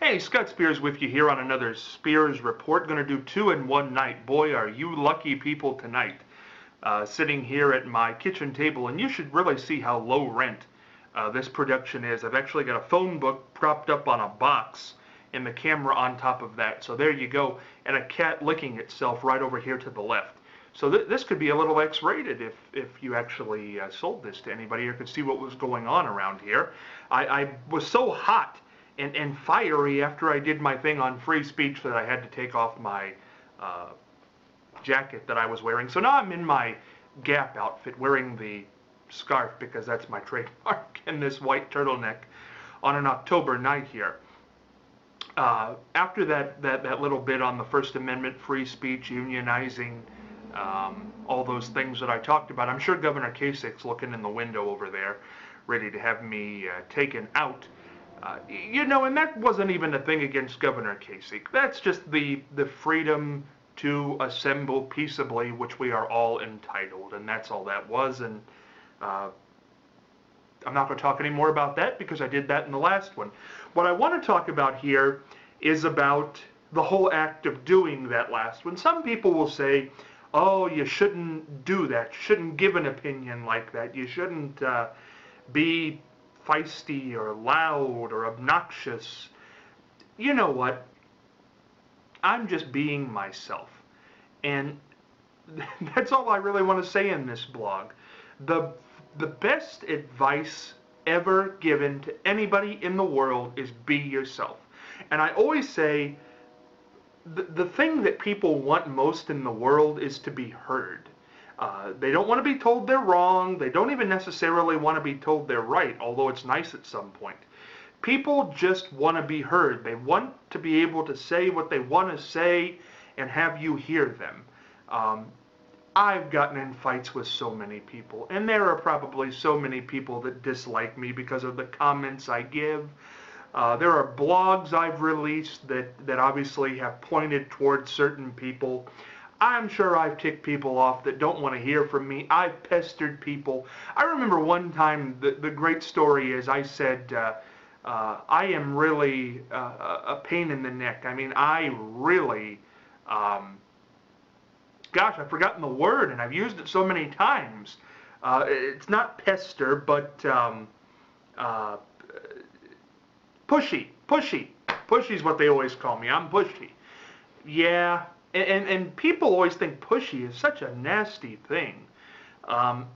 Hey, Scott Spears with you here on another Spears Report. Going to do two in one night. Boy, are you lucky people tonight. Sitting here at my kitchen table, and you should really see how low rent this production is. I've actually got a phone book propped up on a box and the camera on top of that. So there you go, and a cat licking itself right over here to the left. So this could be a little X-rated if you actually sold this to anybody or could see what was going on around here. I was so hot and fiery after I did my thing on free speech that I had to take off my jacket that I was wearing. So now I'm in my Gap outfit wearing the scarf because that's my trademark and this white turtleneck on an October night here. After that little bit on the First Amendment, free speech, unionizing, all those things that I talked about, I'm sure Governor Kasich's looking in the window over there ready to have me taken out. And that wasn't even a thing against Governor Kasich. That's just the freedom to assemble peaceably, which we are all entitled, and that's all that was. And I'm not going to talk any more about that because I did that in the last one. What I want to talk about here is about the whole act of doing that last one. Some people will say, oh, you shouldn't do that. You shouldn't give an opinion like that. You shouldn't be feisty or loud or obnoxious. You know what? I'm just being myself. And that's all I really want to say in this blog. The best advice ever given to anybody in the world is be yourself. And I always say the thing that people want most in the world is to be heard. They don't want to be told they're wrong. They don't even necessarily want to be told they're right, although it's nice at some point. People just want to be heard. They want to be able to say what they want to say and have you hear them. I've gotten in fights with so many people, and there are probably so many people that dislike me because of the comments I give. There are blogs I've released that obviously have pointed towards certain people. I'm sure I've ticked people off that don't want to hear from me. I've pestered people. I remember one time, the great story is I said, I am really a pain in the neck. I mean, I really, gosh, I've forgotten the word, and I've used it so many times. It's not pester, but pushy. Pushy is what they always call me. I'm pushy. Yeah. And people always think pushy is such a nasty thing.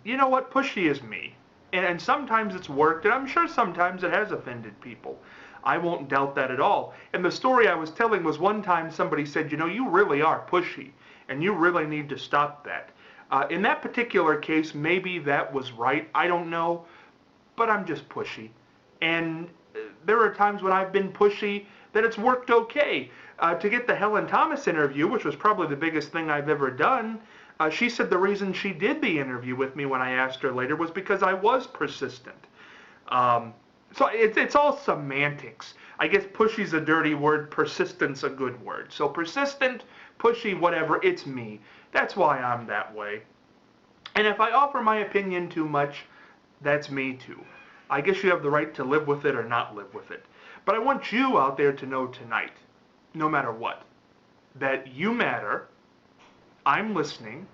You know what? Pushy is me. And sometimes it's worked, and I'm sure sometimes it has offended people. I won't doubt that at all. And the story I was telling was one time somebody said, you really are pushy, and you really need to stop that. In that particular case, maybe that was right. I don't know. But I'm just pushy. And there are times when I've been pushy that it's worked okay. To get the Helen Thomas interview, which was probably the biggest thing I've ever done, she said the reason she did the interview with me when I asked her later was because I was persistent. So it's all semantics. I guess pushy's a dirty word, persistent's a good word. So persistent, pushy, whatever, it's me. That's why I'm that way. And if I offer my opinion too much, that's me too. I guess you have the right to live with it or not live with it. But I want you out there to know tonight, no matter what, that you matter. I'm listening.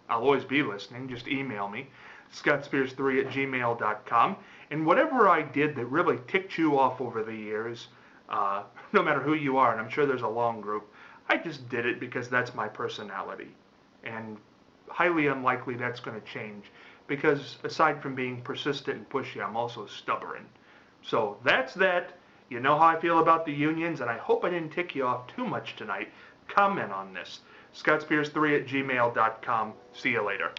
I'll always be listening. Just email me, scottspears3@gmail.com. And whatever I did that really ticked you off over the years, no matter who you are, and I'm sure there's a long group, I just did it because that's my personality. And highly unlikely that's going to change. Because aside from being persistent and pushy, I'm also stubborn. So that's that. You know how I feel about the unions, and I hope I didn't tick you off too much tonight. Comment on this. scottspears3@gmail.com. See you later.